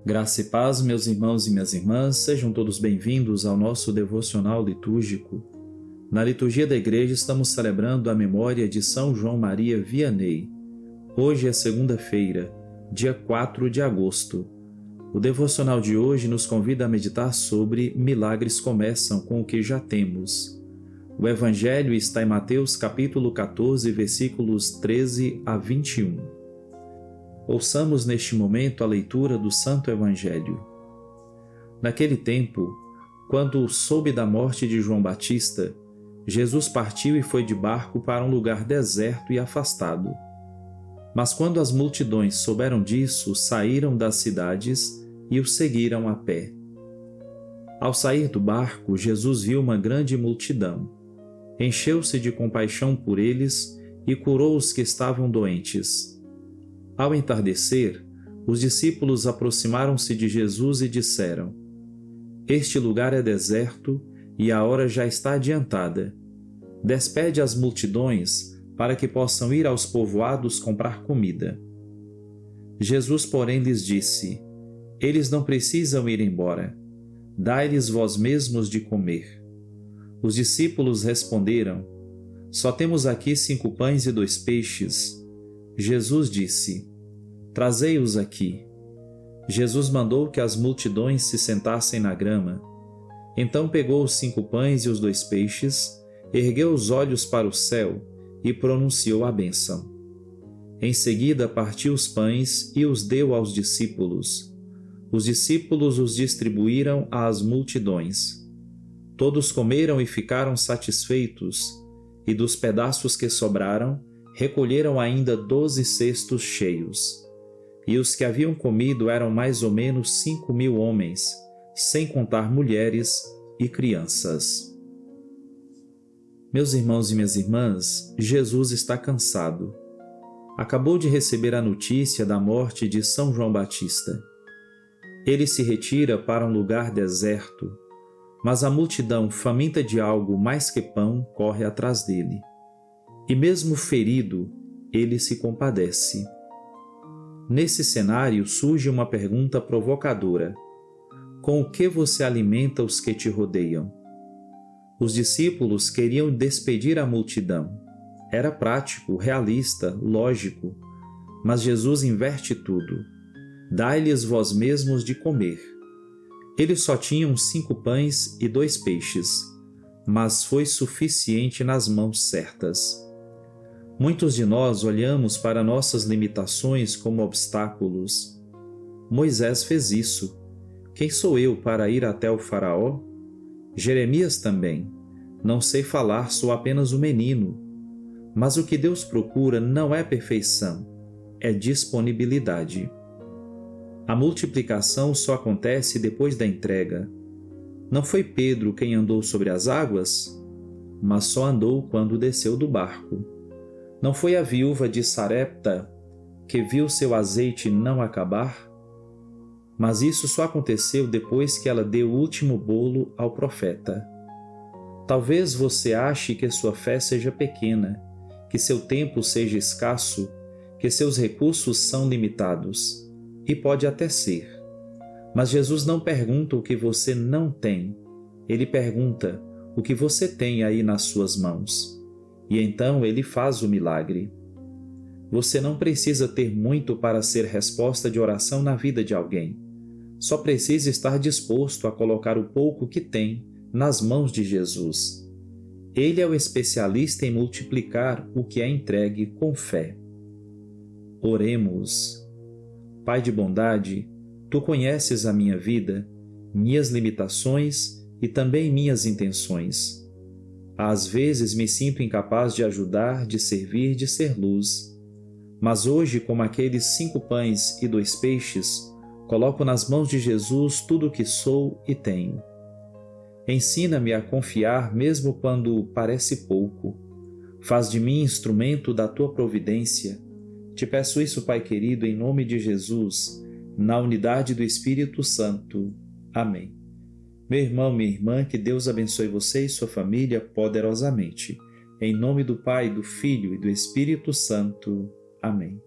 Graça e paz, meus irmãos e minhas irmãs, sejam todos bem-vindos ao nosso devocional litúrgico. Na liturgia da igreja estamos celebrando a memória de São João Maria Vianney. Hoje é segunda-feira, dia 4 de agosto. O devocional de hoje nos convida a meditar sobre milagres começam com o que já temos. O evangelho está em Mateus capítulo 14, versículos 13 a 21. Ouçamos neste momento a leitura do Santo Evangelho. Naquele tempo, quando soube da morte de João Batista, Jesus partiu e foi de barco para um lugar deserto e afastado. Mas quando as multidões souberam disso, saíram das cidades e o seguiram a pé. Ao sair do barco, Jesus viu uma grande multidão. Encheu-se de compaixão por eles e curou os que estavam doentes. Ao entardecer, os discípulos aproximaram-se de Jesus e disseram: Este lugar é deserto e a hora já está adiantada. Despede as multidões para que possam ir aos povoados comprar comida. Jesus, porém, lhes disse: Eles não precisam ir embora. Dai-lhes vós mesmos de comer. Os discípulos responderam: Só temos aqui 5 pães e 2 peixes. Jesus disse: Trazei-os aqui. Jesus mandou que as multidões se sentassem na grama. Então pegou os 5 pães e os 2 peixes, ergueu os olhos para o céu e pronunciou a bênção. Em seguida partiu os pães e os deu aos discípulos. Os discípulos os distribuíram às multidões. Todos comeram e ficaram satisfeitos, e dos pedaços que sobraram, recolheram ainda 12 cestos cheios. E os que haviam comido eram mais ou menos 5.000 homens, sem contar mulheres e crianças. Meus irmãos e minhas irmãs, Jesus está cansado. Acabou de receber a notícia da morte de São João Batista. Ele se retira para um lugar deserto, mas a multidão, faminta de algo mais que pão, corre atrás dele. E mesmo ferido, ele se compadece. Nesse cenário surge uma pergunta provocadora: com o que você alimenta os que te rodeiam? Os discípulos queriam despedir a multidão. Era prático, realista, lógico. Mas Jesus inverte tudo. Dai-lhes vós mesmos de comer. Eles só tinham 5 pães e 2 peixes, mas foi suficiente nas mãos certas. Muitos de nós olhamos para nossas limitações como obstáculos. Moisés fez isso. Quem sou eu para ir até o faraó? Jeremias também. Não sei falar, sou apenas um menino. Mas o que Deus procura não é perfeição, é disponibilidade. A multiplicação só acontece depois da entrega. Não foi Pedro quem andou sobre as águas, mas só andou quando desceu do barco. Não foi a viúva de Sarepta que viu seu azeite não acabar? Mas isso só aconteceu depois que ela deu o último bolo ao profeta. Talvez você ache que sua fé seja pequena, que seu tempo seja escasso, que seus recursos são limitados. E pode até ser. Mas Jesus não pergunta o que você não tem. Ele pergunta o que você tem aí nas suas mãos. E então ele faz o milagre. Você não precisa ter muito para ser resposta de oração na vida de alguém. Só precisa estar disposto a colocar o pouco que tem nas mãos de Jesus. Ele é o especialista em multiplicar o que é entregue com fé. Oremos. Pai de bondade, Tu conheces a minha vida, minhas limitações e também minhas intenções. Às vezes me sinto incapaz de ajudar, de servir, de ser luz. Mas hoje, como aqueles 5 pães e 2 peixes, coloco nas mãos de Jesus tudo o que sou e tenho. Ensina-me a confiar mesmo quando parece pouco. Faz de mim instrumento da Tua providência. Te peço isso, Pai querido, em nome de Jesus, na unidade do Espírito Santo. Amém. Meu irmão, minha irmã, que Deus abençoe você e sua família poderosamente. Em nome do Pai, do Filho e do Espírito Santo. Amém.